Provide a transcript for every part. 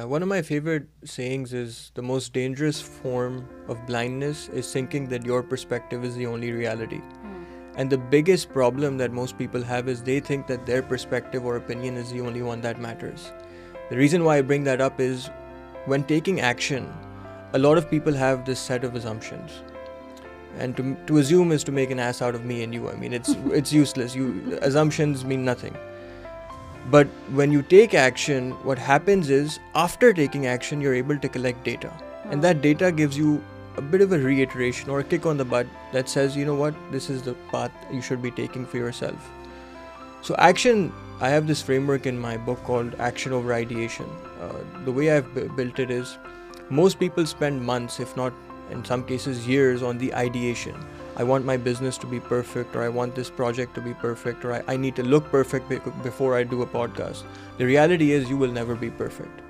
One of my favorite sayings is the most dangerous form of blindness is thinking that your perspective is the only reality. And the biggest problem that most people have is they think that their perspective or opinion is the only one that matters. The reason why I bring that up is when taking action, a lot of people have this set of assumptions. And to assume is to make an ass out of me and you. I mean, it's useless. Assumptions mean nothing. But when you take action, what happens is after taking action, you're able to collect data. And that data gives you a bit of a reiteration or a kick on the butt that says, you know what, this is the path you should be taking for yourself. So action, I have this framework in my book called Action Over Ideation. The way I've built it is most people spend months, if not in some cases years, on the ideation. I want my business to be perfect, or I want this project to be perfect, or I need to look perfect before I do a podcast. The reality is you will never be perfect.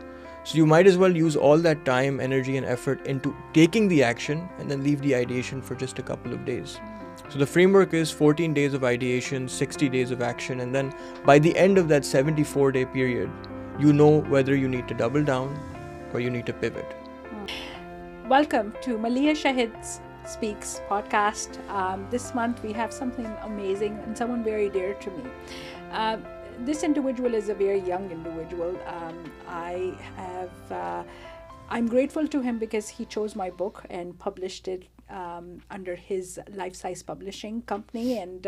So you might as well use all that time, energy and effort into taking the action and then leave the ideation for just a couple of days. So the framework is 14 days of ideation, 60 days of action, and then by the end of that 74-day period, you know whether you need to double down or you need to pivot. Welcome to Maleeha Shahid Speaks podcast. This month we have something amazing and someone very dear to me. This individual is a very young individual. I'm grateful to him because he chose my book and published it under his life-size publishing company, and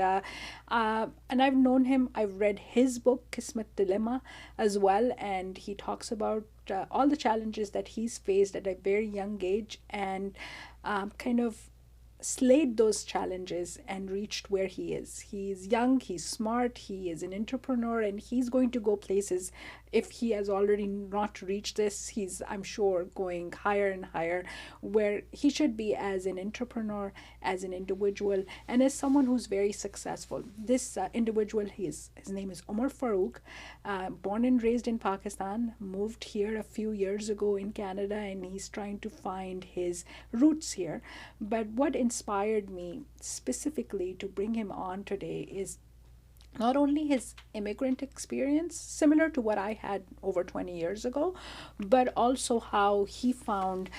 I've known him. I've read his book Kismet Dilemma as well, and he talks about all the challenges that he's faced at a very young age and kind of slayed those challenges and reached where he is. He's young, he's smart, he is an entrepreneur, and he's going to go places. If he has already not reached this, he's, I'm sure, going higher and higher where he should be as an entrepreneur, as an individual, and as someone who's very successful. This individual, his name is Umer Farooque, born and raised in Pakistan, moved here a few years ago in Canada, and he's trying to find his roots here. But what inspired me specifically to bring him on today is not only his immigrant experience, similar to what I had over 20 years ago, but also how he found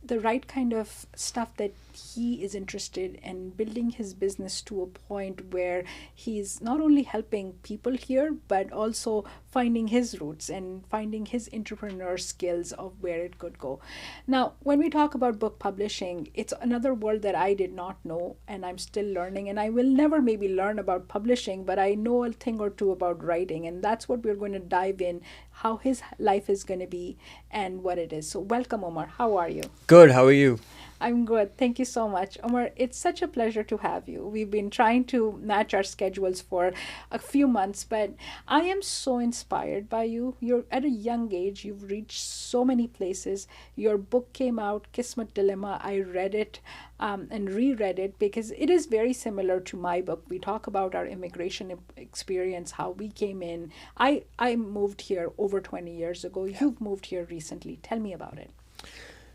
the right kind of stuff that he is interested in, building his business to a point where he's not only helping people here, but also finding his roots and finding his entrepreneur skills of where it could go. Now, when we talk about book publishing, it's another world that I did not know, and I'm still learning, and I will never maybe learn about publishing, but I know a thing or two about writing, and that's what we're going to dive in, how his life is going to be and what it is. So welcome, Omar. How are you? Good, how are you? I'm good. Thank you so much. Omar, it's such a pleasure to have you. We've been trying to match our schedules for a few months, but I am so inspired by you. You're at a young age. You've reached so many places. Your book came out, Kismet Dilemma. I read it and reread it because it is very similar to my book. We talk about our immigration experience, how we came in. I moved here over 20 years ago. You've moved here recently. Tell me about it.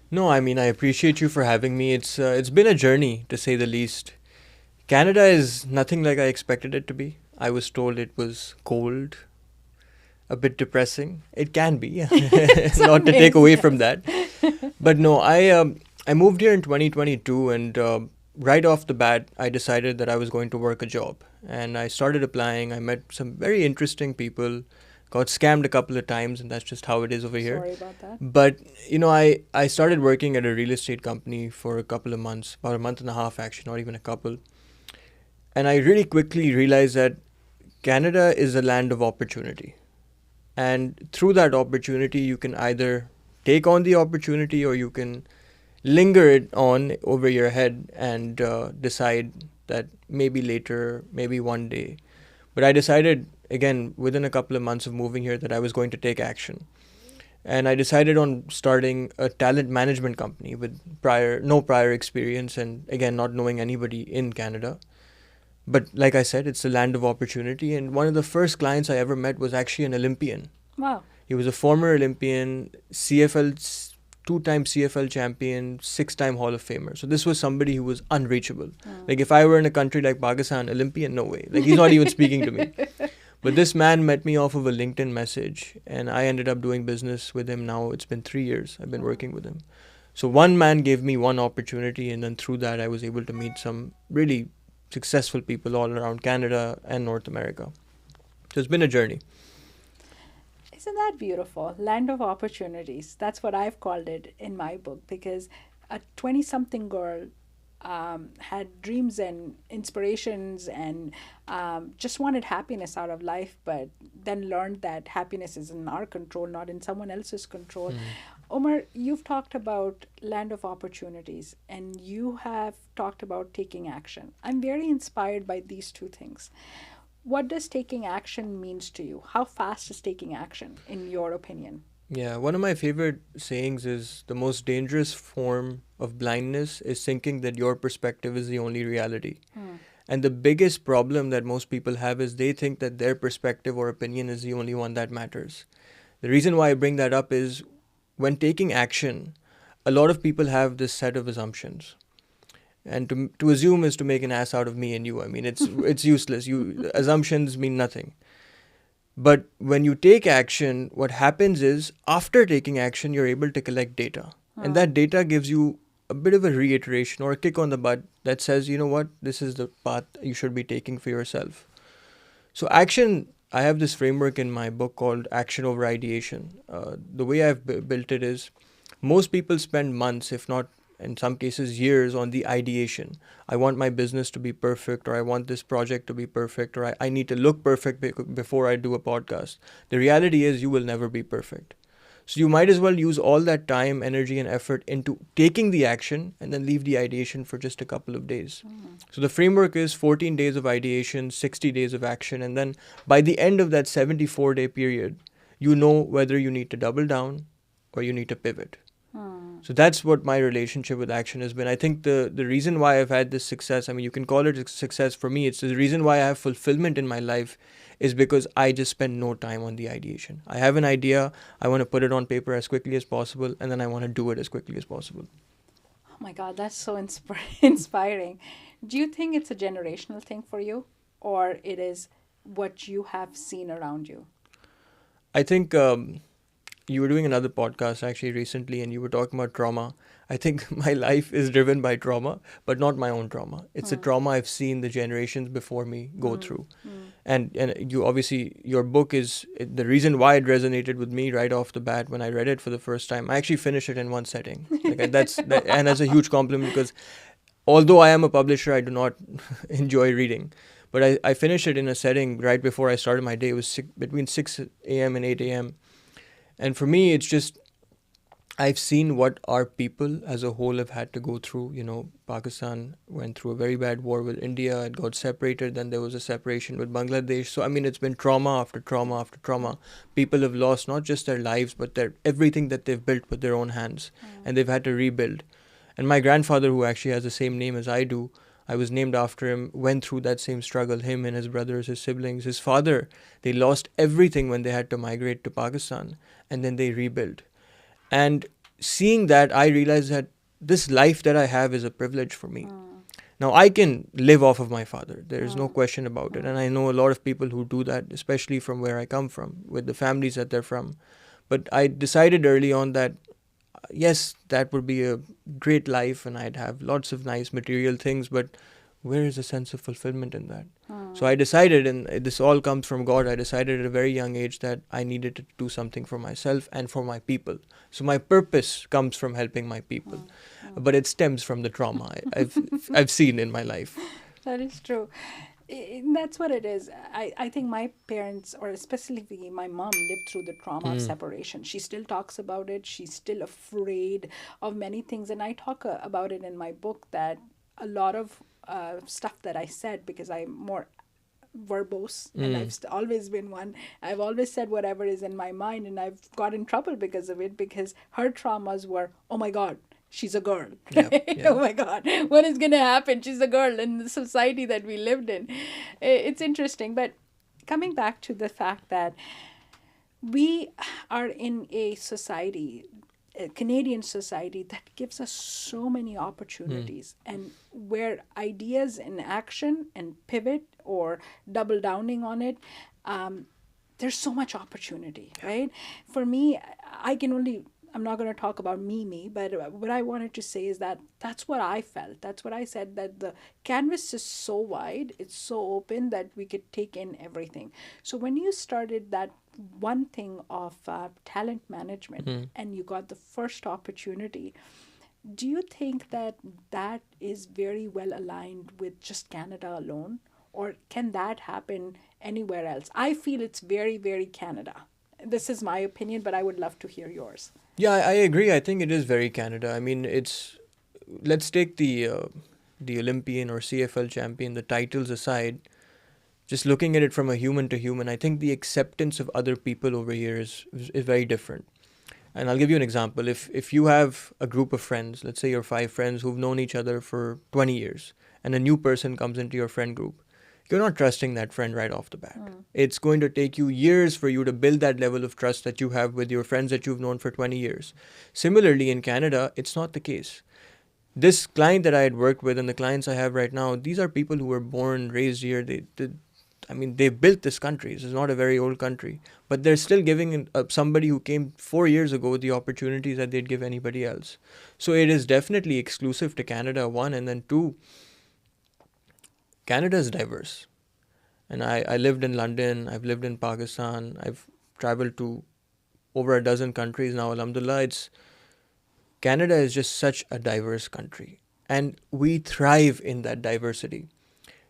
No, I mean, I appreciate you for having me. It's been a journey, to say the least. Canada is nothing like I expected it to be. I was told it was cold, a bit depressing. It can be, not to take away from that. But no, I moved here in 2022, and right off the bat, I decided that I was going to work a job. And I started applying. I met some very interesting people. Got scammed a couple of times, and that's just how it is over here. Sorry about that. But, I started working at a real estate company for a couple of months, about a month and a half actually, not even a couple. And I really quickly realized that Canada is a land of opportunity. And through that opportunity, you can either take on the opportunity or you can linger it on over your head and decide that maybe later, maybe one day. But I decided, again, within a couple of months of moving here, that I was going to take action. And I decided on starting a talent management company with no prior experience, and again, not knowing anybody in Canada. But like I said, it's a land of opportunity. And one of the first clients I ever met was actually an Olympian. Wow. He was a former Olympian, two-time CFL champion, 6-time Hall of Famer. So this was somebody who was unreachable. Like if I were in a country like Pakistan, Olympian, no way. Like he's not even speaking to me. But this man met me off of a LinkedIn message, and I ended up doing business with him. Now it's been 3 years I've been working with him. So one man gave me one opportunity, and then through that I was able to meet some really successful people all around Canada and North America. So it's been a journey. Isn't that beautiful? Land of opportunities. That's what I've called it in my book, because a 20-something girl had dreams and inspirations and just wanted happiness out of life, but then learned that happiness is in our control, not in someone else's control. Umer, you've talked about land of opportunities, and you have talked about taking action. I'm very inspired by these two things. What does taking action means to you? How fast is taking action, in your opinion? Yeah, one of my favorite sayings is the most dangerous form of blindness is thinking that your perspective is the only reality. And the biggest problem that most people have is they think that their perspective or opinion is the only one that matters. The reason why I bring that up is when taking action, a lot of people have this set of assumptions. And to assume is to make an ass out of me and you. I mean, it's useless. Assumptions mean nothing. But when you take action, what happens is after taking action, you're able to collect data. And that data gives you a bit of a reiteration or a kick on the butt that says, you know what, this is the path you should be taking for yourself. So action, I have this framework in my book called Action Over Ideation. The way I've built it is most people spend months, if not in some cases years, on the ideation. I want my business to be perfect, or I want this project to be perfect, or I need to look perfect before I do a podcast. The reality is you will never be perfect. So you might as well use all that time, energy, and effort into taking the action and then leave the ideation for just a couple of days. So the framework is 14 days of ideation, 60 days of action, and then by the end of that 74-day period, you know whether you need to double down or you need to pivot. So that's what my relationship with action has been. I think the reason why I've had this success, I mean, you can call it a success for me, it's the reason why I have fulfillment in my life is because I just spend no time on the ideation. I have an idea, I want to put it on paper as quickly as possible, and then I want to do it as quickly as possible. Oh my God, that's so inspiring. Do you think it's a generational thing for you, or it is what you have seen around you? I think you were doing another podcast actually recently and you were talking about trauma. I think my life is driven by trauma, but not my own trauma. It's a trauma I've seen the generations before me go through. And you obviously, your book is the reason why it resonated with me right off the bat when I read it for the first time. I actually finished it in one setting. Like and that's a huge compliment because although I am a publisher, I do not enjoy reading. But I finished it in a setting right before I started my day. It was between 6 a.m. and 8 a.m. And for me, it's just, I've seen what our people as a whole have had to go through. You know, Pakistan went through a very bad war with India. It got separated. Then there was a separation with Bangladesh. So, I mean, it's been trauma after trauma after trauma. People have lost not just their lives, but everything that they've built with their own hands. And they've had to rebuild. And my grandfather, who actually has the same name as I do, I was named after him, went through that same struggle, him and his brothers, his siblings, his father. They lost everything when they had to migrate to Pakistan, and then they rebuilt. And seeing that, I realized that this life that I have is a privilege for me. Now, I can live off of my father. There is no question about it. And I know a lot of people who do that, especially from where I come from, with the families that they're from. But I decided early on that yes, that would be a great life and I'd have lots of nice material things, but where is the sense of fulfillment in that? So I decided, and this all comes from God, I decided at a very young age that I needed to do something for myself and for my people. So my purpose comes from helping my people, but it stems from the trauma I've seen in my life. That is true. That's what it is. I think my parents, or specifically my mom, lived through the trauma of separation. She still talks about it. She's still afraid of many things. And I talk about it in my book that a lot of stuff that I said, because I'm more verbose and I've always been one. I've always said whatever is in my mind, and I've got in trouble because of it, because her traumas were, oh my God, she's a girl. Oh my God, what is going to happen? She's a girl in the society that we lived in. It's interesting. But coming back to the fact that we are in a society, a Canadian society, that gives us so many opportunities, and where ideas in action and pivot or double downing on it there's so much opportunity, right? For me, I'm not going to talk about me, but what I wanted to say is that that's what I felt. That's what I said, that the canvas is so wide, it's so open that we could take in everything. So when you started that one thing of talent management and you got the first opportunity, do you think that that is very well aligned with just Canada alone? Or can that happen anywhere else? I feel it's very, very Canada. This is my opinion, but I would love to hear yours. Yeah, I agree. I think it is very Canada. I mean, let's take the Olympian or CFL champion, the titles aside. Just looking at it from a human to human, I think the acceptance of other people over here is very different. And I'll give you an example. If you have a group of friends, let's say you're 5 friends who've known each other for 20 years, and a new person comes into your friend group, you're not trusting that friend right off the bat. It's going to take you years for you to build that level of trust that you have with your friends that you've known for 20 years. Similarly, in Canada, it's not the case. This client that I had worked with and the clients I have right now, these are people who were born, raised here. They built this country. This is not a very old country. But they're still giving somebody who came 4 years ago the opportunities that they'd give anybody else. So it is definitely exclusive to Canada, one. And then two, Canada is diverse. And I lived in London. I've lived in Pakistan. I've traveled to over a dozen countries now, alhamdulillah. Canada is just such a diverse country. And we thrive in that diversity.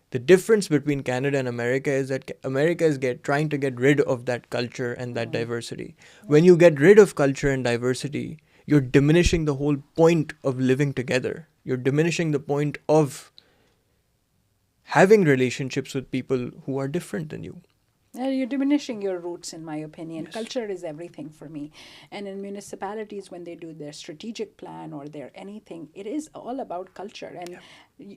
The difference between Canada and America is that America is trying to get rid of that culture and that diversity. When you get rid of culture and diversity, you're diminishing the whole point of living together. You're diminishing the point of having relationships with people who are different than you. You're diminishing your roots, in my opinion. Yes. Culture is everything for me. And in municipalities, when they do their strategic plan or their anything, it is all about culture. And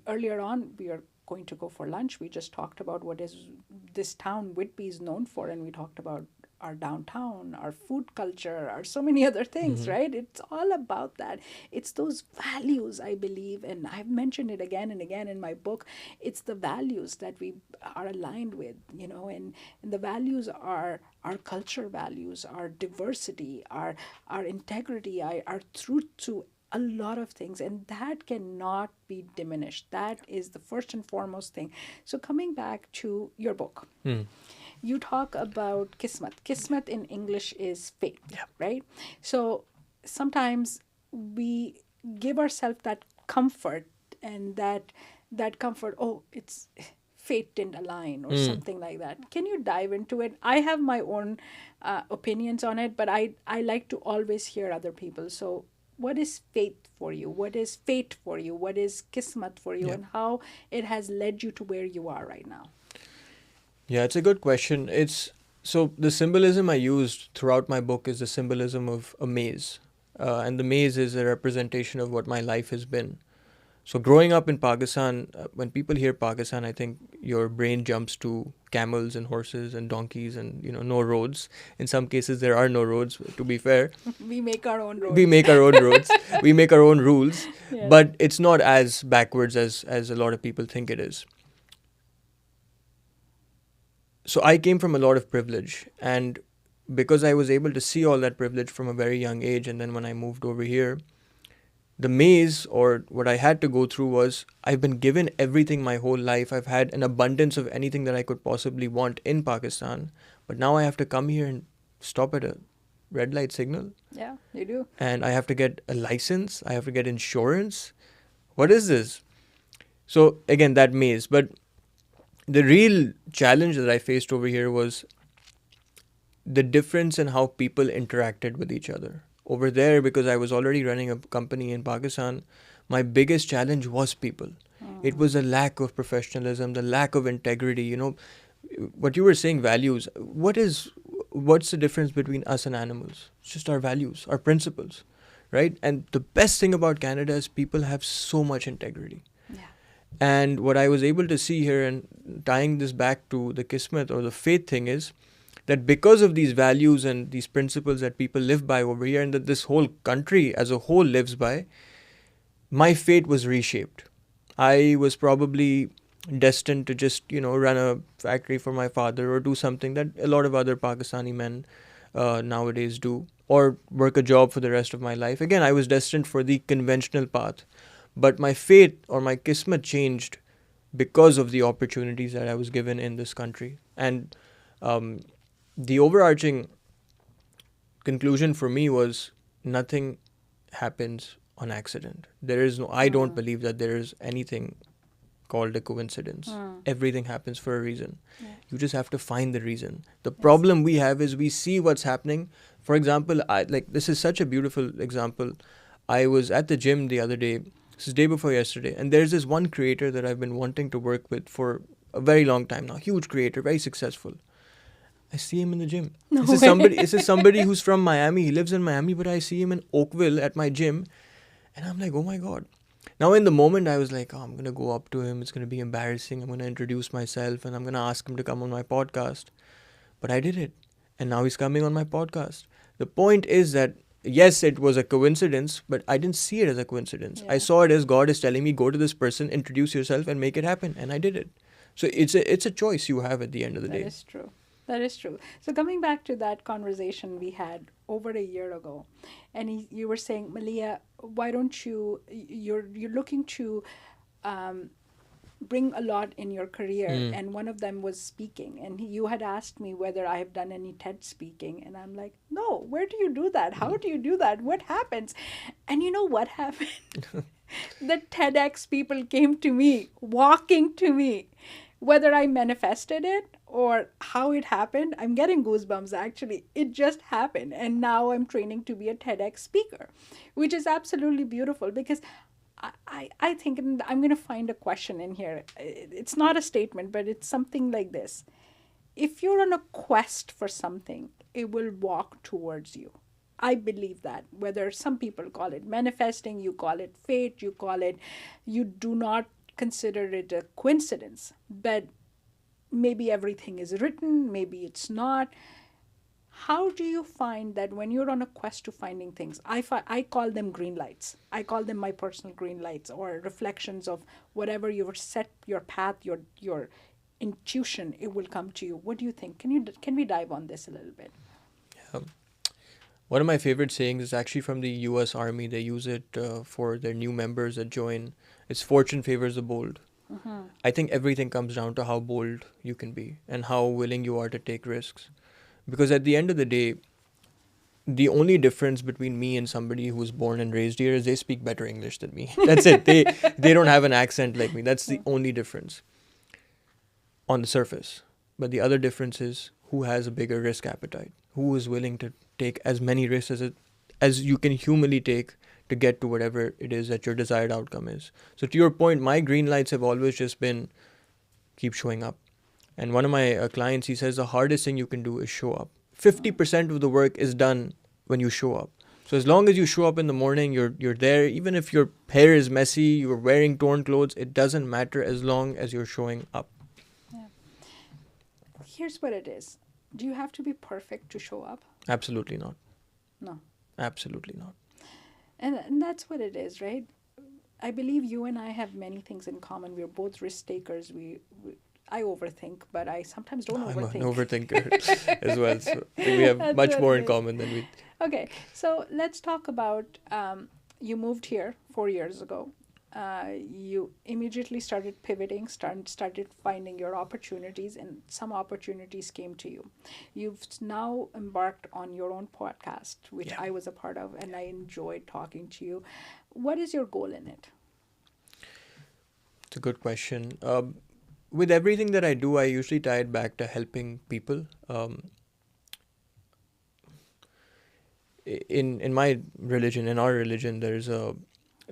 earlier on, we are going to go for lunch. We just talked about what is this town, Whitby, is known for. And we talked about our downtown, our food culture, our so many other things, right? It's all about that. It's those values, I believe, and I've mentioned it again and again in my book. It's the values that we are aligned with, and the values are our culture values, our diversity, our integrity, our truth to a lot of things, and that cannot be diminished. That is the first and foremost thing. So coming back to your book, you talk about kismet. Kismet in English is fate, right? So sometimes we give ourselves that comfort, and that comfort, it's fate didn't align or something like that. Can you dive into it? I have my own opinions on it, but I like to always hear other people. So what is fate for you? What is fate for you? What is kismet for you? And how it has led you to where you are right now? Yeah, it's a good question. So the symbolism I used throughout my book is the symbolism of a maze. And the maze is a representation of what my life has been. So growing up in Pakistan, when people hear Pakistan, I think your brain jumps to camels and horses and donkeys and, no roads. In some cases, there are no roads, to be fair. We make our own roads. We make our own roads. We make our own rules. Yes. But it's not as backwards as a lot of people think it is. So I came from a lot of privilege, and because I was able to see all that privilege from a very young age, and then when I moved over here, the maze, or what I had to go through, was I've been given everything my whole life. I've had an abundance of anything that I could possibly want in Pakistan, but now I have to come here and stop at a red light signal. Yeah, you do. And I have to get a license. I have to get insurance. What is this? So again, that maze. But the real challenge that I faced over here was the difference in how people interacted with each other. Over there, because I was already running a company in Pakistan, my biggest challenge was people. It was a lack of professionalism, the lack of integrity. What you were saying, values. What's the difference between us and animals? It's just our values, our principles, right? And the best thing about Canada is people have so much integrity. And what I was able to see here, and tying this back to the kismet or the faith thing, is that because of these values and these principles that people live by over here, and that this whole country as a whole lives by, my fate was reshaped. I was probably destined to just, run a factory for my father or do something that a lot of other Pakistani men nowadays do, or work a job for the rest of my life. Again, I was destined for the conventional path, but my fate or my kismet changed because of the opportunities that I was given in this country. And the overarching conclusion for me was nothing happens on accident. I don't believe that there is anything called a coincidence. Everything happens for a reason. Yeah. You just have to find the reason. The problem we have is we see what's happening. For example, this is such a beautiful example. I was at the gym the other day. This is day before yesterday, and there's this one creator that I've been wanting to work with for a very long time now. Huge creator, very successful. I see him in the gym. No this way. is somebody who's from Miami. He lives in Miami, but I see him in Oakville at my gym, and I'm like, oh my God. Now, in the moment, I was like, I'm going to go up to him. It's going to be embarrassing. I'm going to introduce myself and I'm going to ask him to come on my podcast. But I did it. And now he's coming on my podcast. The point is that, yes, it was a coincidence, but I didn't see it as a coincidence. Yeah. I saw it as God is telling me, go to this person, introduce yourself and make it happen. And I did it. So it's a choice you have at the end of the day. That is true. That is true. So coming back to that conversation we had over a year ago, and you were saying, Maleeha, why don't you're looking to bring a lot in your career, and one of them was speaking, and you had asked me whether I have done any TED speaking, and I'm like, no, where do you do that? How do you do that? What happens? And you know what happened? The TEDx people came to me, walking to me. Whether I manifested it or how it happened, I'm getting goosebumps actually. It just happened. And now I'm training to be a TEDx speaker, which is absolutely beautiful because I think I'm going to find a question in here. It's not a statement, but it's something like this. If you're on a quest for something, it will walk towards you. I believe that. Whether some people call it manifesting, you call it fate, you do not consider it a coincidence, but maybe everything is written, maybe it's not. How do you find that when you're on a quest to finding things? I call them green lights. I call them my personal green lights, or reflections of whatever you've set your path, your intuition, it will come to you. What do you think? Can we dive on this a little bit? One of my favorite sayings is actually from the US Army. They use it for their new members that join. It's fortune favors the bold. I think everything comes down to how bold you can be and how willing you are to take risks. Because at the end of the day, the only difference between me and somebody who was born and raised here is they speak better English than me. That's it. They don't have an accent like me. That's the only difference on the surface. But the other difference is who has a bigger risk appetite, who is willing to take as many risks as you can humanly take to get to whatever it is that your desired outcome is. So to your point, my green lights have always just been keep showing up. And one of my clients, he says the hardest thing you can do is show up. 50% of the work is done when you show up. So as long as you show up in the morning, you're there. Even if your hair is messy, you're wearing torn clothes, it doesn't matter as long as you're showing up. Yeah. Here's what it is. Do you have to be perfect to show up? Absolutely not. No. Absolutely not. And that's what it is, right? I believe you and I have many things in common. We're both risk takers. I overthink, but I sometimes don't overthink. I'm an overthinker as well. So we have much more in common than we. Okay, so let's talk about you moved here 4 years ago. You immediately started pivoting, started finding your opportunities, and some opportunities came to you. You've now embarked on your own podcast, which I was a part of, and I enjoyed talking to you. What is your goal in it? It's a good question. With everything that I do, I usually tie it back to helping people. In my religion, in our religion, there's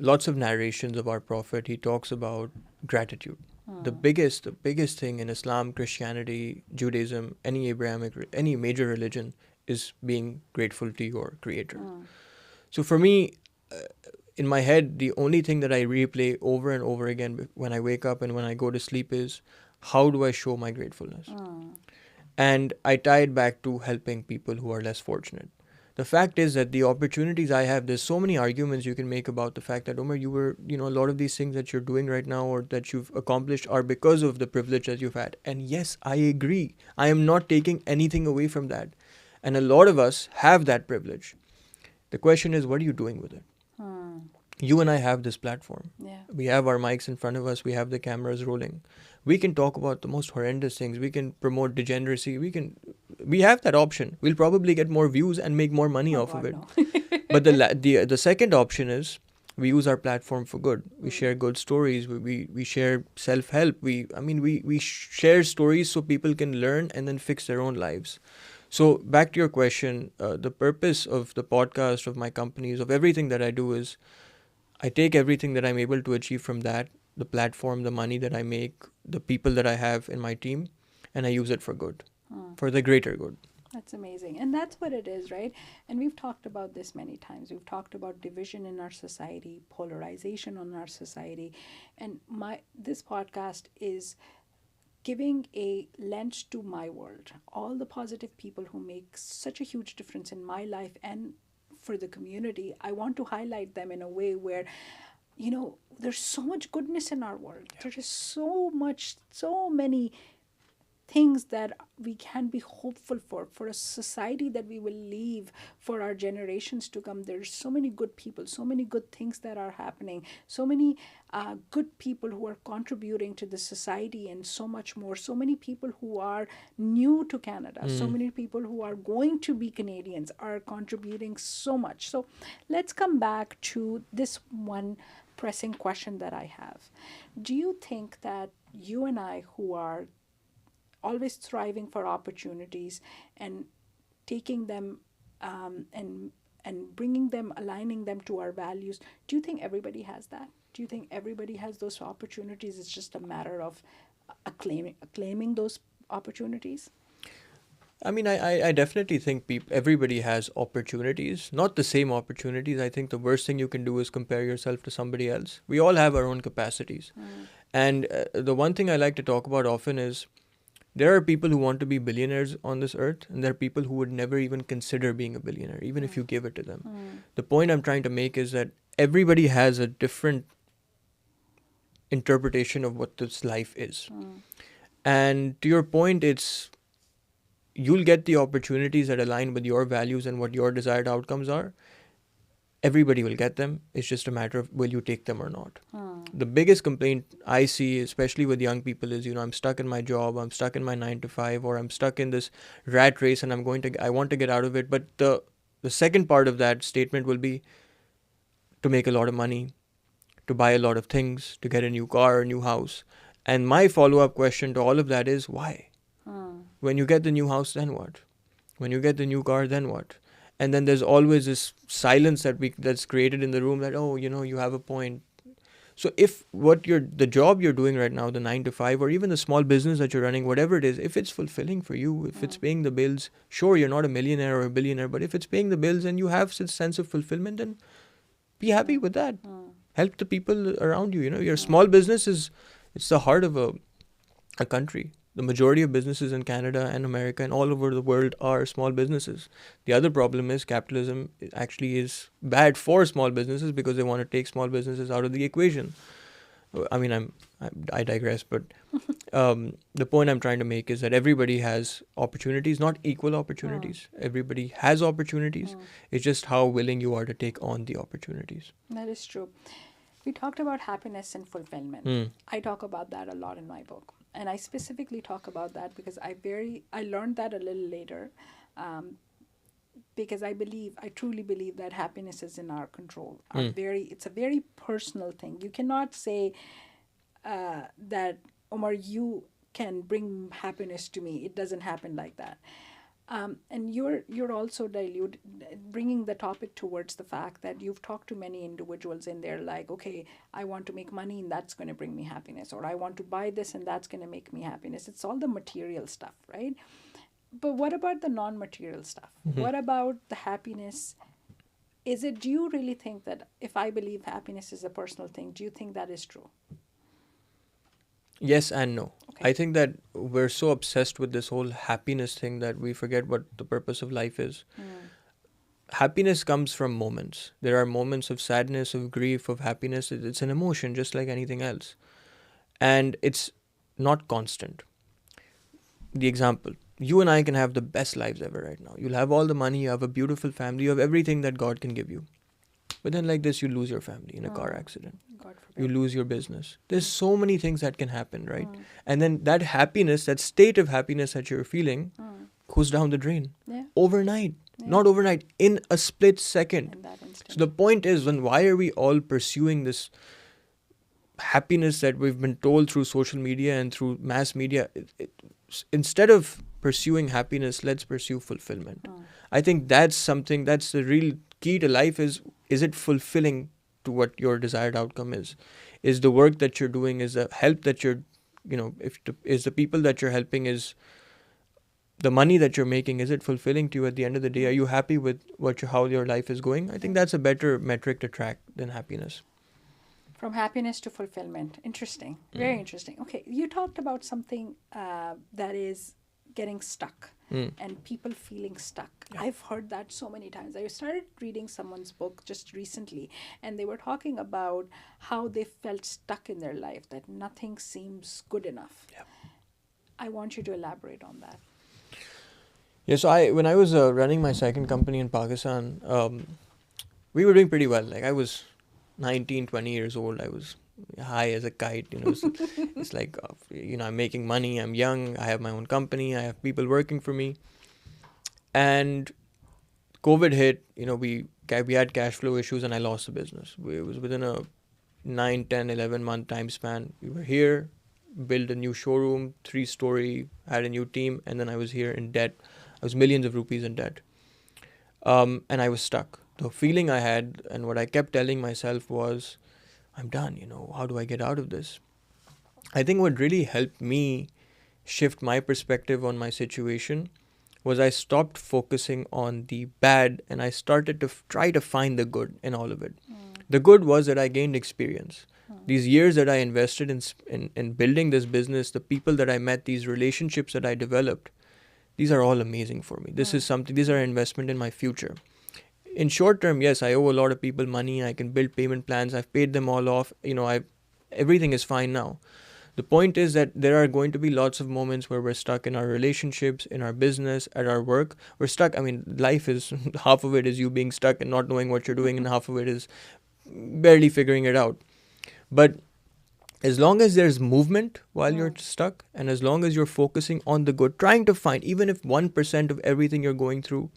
lots of narrations of our Prophet. He talks about gratitude. The biggest thing in Islam, Christianity, Judaism, any major religion is being grateful to your Creator. So for me, in my head, the only thing that I replay over and over again when I wake up and when I go to sleep is, how do I show my gratefulness? And I tie it back to helping people who are less fortunate. The fact is that the opportunities I have, there's so many arguments you can make about the fact that, Umer, you were, a lot of these things that you're doing right now or that you've accomplished are because of the privilege that you've had. And yes, I agree. I am not taking anything away from that. And a lot of us have that privilege. The question is, what are you doing with it? You and I have this platform. Yeah. We have our mics in front of us. We have the cameras rolling. We can talk about the most horrendous things. We can promote degeneracy. We have that option. We'll probably get more views and make more money off of it. No. But the second option is we use our platform for good. We share good stories. We share self-help. We share stories so people can learn and then fix their own lives. So back to your question, the purpose of the podcast, of my companies, of everything that I do is I take everything that I'm able to achieve from that, the platform, the money that I make, the people that I have in my team, and I use it for good, for the greater good. That's amazing. And that's what it is, right? And we've talked about this many times. We've talked about division in our society, polarization in our society. And this podcast is giving a lens to my world. All the positive people who make such a huge difference in my life and for the community, I want to highlight them in a way where, there's so much goodness in our world. There is so many things that we can be hopeful for a society that we will leave for our generations to come. There's so many good people, so many good things that are happening, so many good people who are contributing to the society and so much more, so many people who are new to Canada, so many people who are going to be Canadians are contributing so much. So let's come back to this one pressing question that I have. Do you think that you and I, who are always striving for opportunities and taking them and bringing them, aligning them to our values, do you think everybody has that? Do you think everybody has those opportunities? It's just a matter of claiming those opportunities? I definitely think everybody has opportunities, not the same opportunities. I think the worst thing you can do is compare yourself to somebody else. We all have our own capacities. And the one thing I like to talk about often is there are people who want to be billionaires on this earth, and there are people who would never even consider being a billionaire, even if you give it to them. The point I'm trying to make is that everybody has a different interpretation of what this life is. And to your point, you'll get the opportunities that align with your values and what your desired outcomes are. Everybody will get them. It's just a matter of will you take them or not. The biggest complaint I see, especially with young people, is, I'm stuck in my job, I'm stuck in my 9 to 5, or I'm stuck in this rat race and I want to get out of it. But the second part of that statement will be to make a lot of money, to buy a lot of things, to get a new car, a new house. And my follow-up question to all of that is why? When you get the new house, then what? When you get the new car, then what? And then there's always this silence that's created in the room that, you have a point. So if the job you're doing right now, the 9 to 5, or even the small business that you're running, whatever it is, if it's fulfilling for you, if it's paying the bills, sure, you're not a millionaire or a billionaire, but if it's paying the bills and you have this sense of fulfillment, then be happy with that. Help the people around you. Your small business it's the heart of a country. The majority of businesses in Canada and America and all over the world are small businesses. The other problem is capitalism actually is bad for small businesses because they want to take small businesses out of the equation. I digress, but the point I'm trying to make is that everybody has opportunities, not equal opportunities. Everybody has opportunities. It's just how willing you are to take on the opportunities. That is true. We talked about happiness and fulfillment. I talk about that a lot in my book. And I specifically talk about that because I learned that a little later, because I truly believe that happiness is in our control. It's a very personal thing. You cannot say that, Omar, you can bring happiness to me. It doesn't happen like that. And you're also bringing the topic towards the fact that you've talked to many individuals and they're like, okay, I want to make money and that's going to bring me happiness, or I want to buy this and that's going to make me happiness. It's all the material stuff, right? But what about the non-material stuff? What about the happiness? Do you really think that if I believe happiness is a personal thing, do you think that is true? Yes and no. Okay. I think that we're so obsessed with this whole happiness thing that we forget what the purpose of life is. happiness comes from moments. There are moments of sadness, of grief, of happiness. It's an emotion just like anything else. And it's not constant. The example, you and I can have the best lives ever right now. You'll have all the money, you have a beautiful family, you have everything that God can give you. But then like this, you lose your family in a car accident. God forbid. You lose your business. There's so many things that can happen, right? And then that happiness, that state of happiness that you're feeling goes down the drain. Yeah. Overnight. Not overnight, in a split second. In that instant. So the point is, why are we all pursuing this happiness that we've been told through social media and through mass media? Instead of pursuing happiness, let's pursue fulfillment. I think that's the real key to life is it fulfilling to what your desired outcome is? Is the work that you're doing, is the help that you're, is the people that you're helping, is the money that you're making, is it fulfilling to you at the end of the day? Are you happy with how your life is going? I think that's a better metric to track than happiness. From happiness to fulfillment. Interesting. Very interesting. Okay, you talked about something that is getting stuck and people feeling stuck. Yeah. I've heard that so many times. I started reading someone's book just recently, and they were talking about how they felt stuck in their life, that nothing seems good enough. Yeah. I want you to elaborate on that. Yeah, so when I was running my second company in Pakistan, we were doing pretty well. Like I was 19, 20 years old. I was high as a kite, it's like, I'm making money, I'm young, I have my own company, I have people working for me. And COVID hit, we had cash flow issues and I lost the business. It was within a 9, 10, 11 month time span. We were here, built a new showroom, 3-story, had a new team, and then I was here in debt. I was millions of rupees in debt. And I was stuck. The feeling I had and what I kept telling myself was, I'm done, how do I get out of this? I think what really helped me shift my perspective on my situation was I stopped focusing on the bad and I started to try to find the good in all of it. The good was that I gained experience. These years that I invested in building this business, the people that I met, these relationships that I developed, these are all amazing for me. These are an investment in my future. In short term, yes, I owe a lot of people money. I can build payment plans. I've paid them all off. Everything is fine now. The point is that there are going to be lots of moments where we're stuck in our relationships, in our business, at our work. We're stuck. Life is, half of it is you being stuck and not knowing what you're doing, and half of it is barely figuring it out. But as long as there's movement while you're stuck, and as long as you're focusing on the good, trying to find, even if 1% of everything you're going through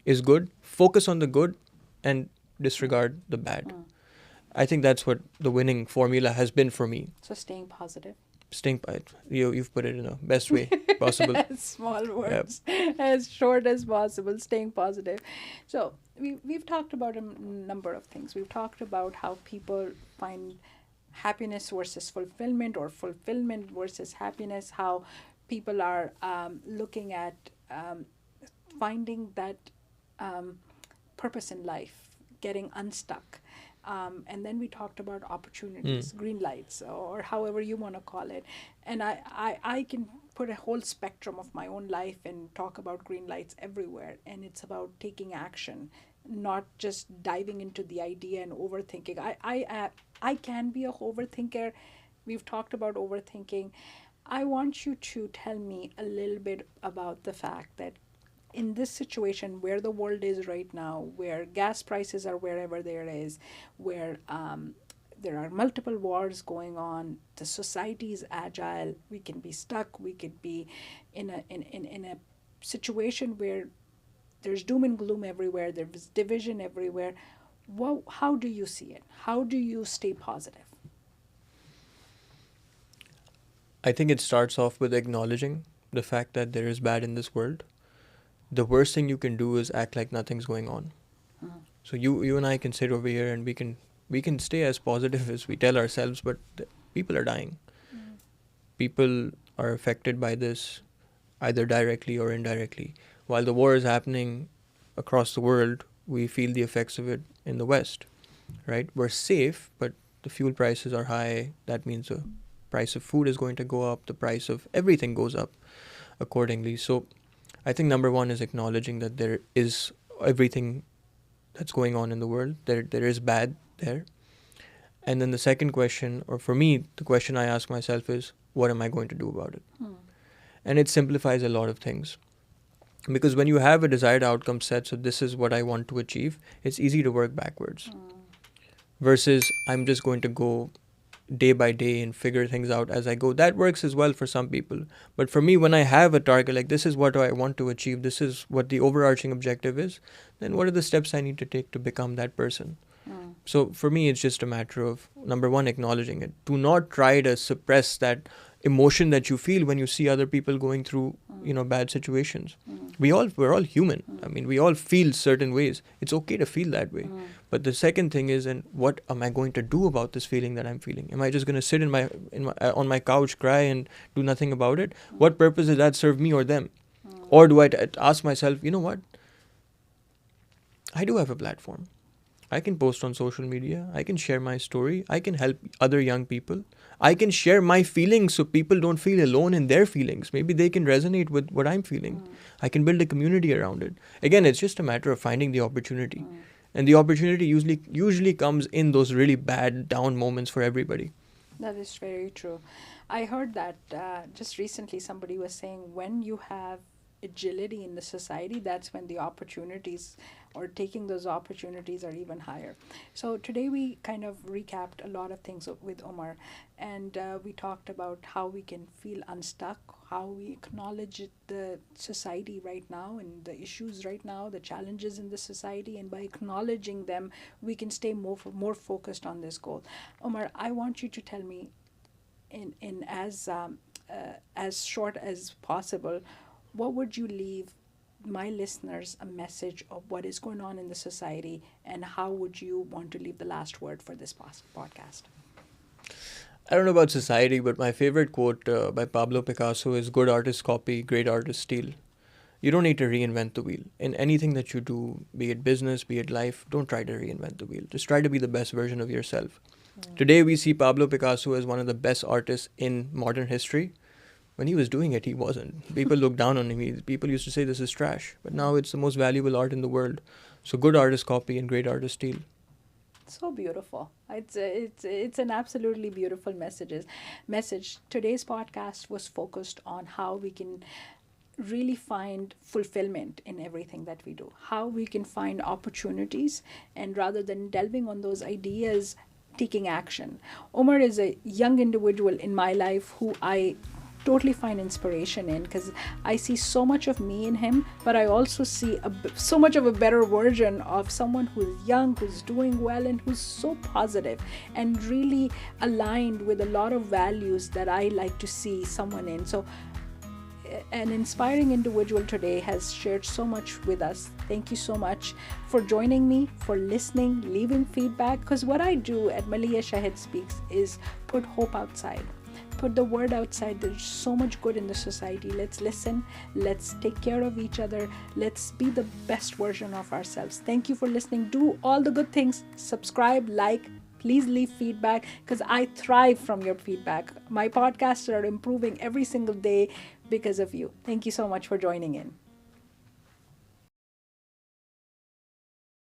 is good, focus on the good and disregard the bad. I think that's what the winning formula has been for me. So staying positive. You've put it in the best way possible. Small words, as short as possible, staying positive. So we've talked about a number of things. We've talked about how people find happiness versus fulfillment, or fulfillment versus happiness, how people are looking at finding that purpose in life, getting unstuck. And then we talked about opportunities, green lights, or however you want to call it. And I can put a whole spectrum of my own life and talk about green lights everywhere. And it's about taking action, not just diving into the idea and overthinking. I can be a overthinker. We've talked about overthinking. I want you to tell me a little bit about the fact that in this situation where the world is right now, where gas prices are wherever there is, where there are multiple wars going on, the society is agile, we can be stuck, we could be in a situation where there's doom and gloom everywhere, there's division everywhere. How do you see it? How do you stay positive? I think it starts off with acknowledging the fact that there is bad in this world. The worst thing you can do is act like nothing's going on. So you and I can sit over here and we can stay as positive as we tell ourselves, but people are dying. People are affected by this either directly or indirectly. While the war is happening across the world, we feel the effects of it in the West, right? We're safe, but the fuel prices are high. That means the price of food is going to go up. The price of everything goes up accordingly. So I think number one is acknowledging that there is everything that's going on in the world. There is bad there. And then the second question, or for me, the question I ask myself is, what am I going to do about it? And it simplifies a lot of things. Because when you have a desired outcome set, so this is what I want to achieve, it's easy to work backwards. Versus I'm just going to go day by day and figure things out as I go. That works as well for some people. But for me, when I have a target, like this is what I want to achieve, this is what the overarching objective is, then what are the steps I need to take to become that person? So for me, it's just a matter of, number one, acknowledging it. Do not try to suppress that emotion that you feel when you see other people going through, bad situations. We're all human. I mean, we all feel certain ways. It's okay to feel that way. But the second thing is, and what am I going to do about this feeling that I'm feeling? Am I just going to sit on my couch, cry, and do nothing about it? What purpose does that serve me or them? Or do I ask myself, you know what? I do have a platform. I can post on social media. I can share my story. I can help other young people. I can share my feelings so people don't feel alone in their feelings. Maybe they can resonate with what I'm feeling. I can build a community around it. Again, it's just a matter of finding the opportunity. And the opportunity usually comes in those really bad down moments for everybody. That is very true. I heard that just recently somebody was saying when you have agility in the society, that's when the opportunities or taking those opportunities are even higher. So today we kind of recapped a lot of things with Umer, and we talked about how we can feel unstuck, how we acknowledge the society right now and the issues right now, the challenges in the society, and by acknowledging them, we can stay more focused on this goal. Umer, I want you to tell me in as short as possible, what would you leave my listeners a message of what is going on in the society, and how would you want to leave the last word for this podcast? I don't know about society, but my favorite quote by Pablo Picasso is, "Good artists copy, great artists steal." You don't need to reinvent the wheel. In anything that you do, be it business, be it life, don't try to reinvent the wheel. Just try to be the best version of yourself. Today we see Pablo Picasso as one of the best artists in modern history. When he was doing it, he wasn't. People looked down on him. People used to say this is trash. But now it's the most valuable art in the world. So good artists copy and great artists steal. So beautiful. It's an absolutely beautiful message. Today's podcast was focused on how we can really find fulfillment in everything that we do, how we can find opportunities, and rather than delving on those ideas, taking action. Umer is a young individual in my life who I totally find inspiration in, because I see so much of me in him, but I also see so much of a better version of someone who's young, who's doing well, and who's so positive and really aligned with a lot of values that I like to see someone in. So an inspiring individual today has shared so much with us. Thank you so much for joining me, for listening, leaving feedback, because what I do at Maleeha Shahid Speaks is put hope outside. Put the word outside. There's so much good in the society. Let's listen. Let's take care of each other. Let's be the best version of ourselves. Thank you for listening. Do all the good things. Subscribe, like. Please leave feedback, because I thrive from your feedback. My podcasts are improving every single day because of you. Thank you so much for joining in.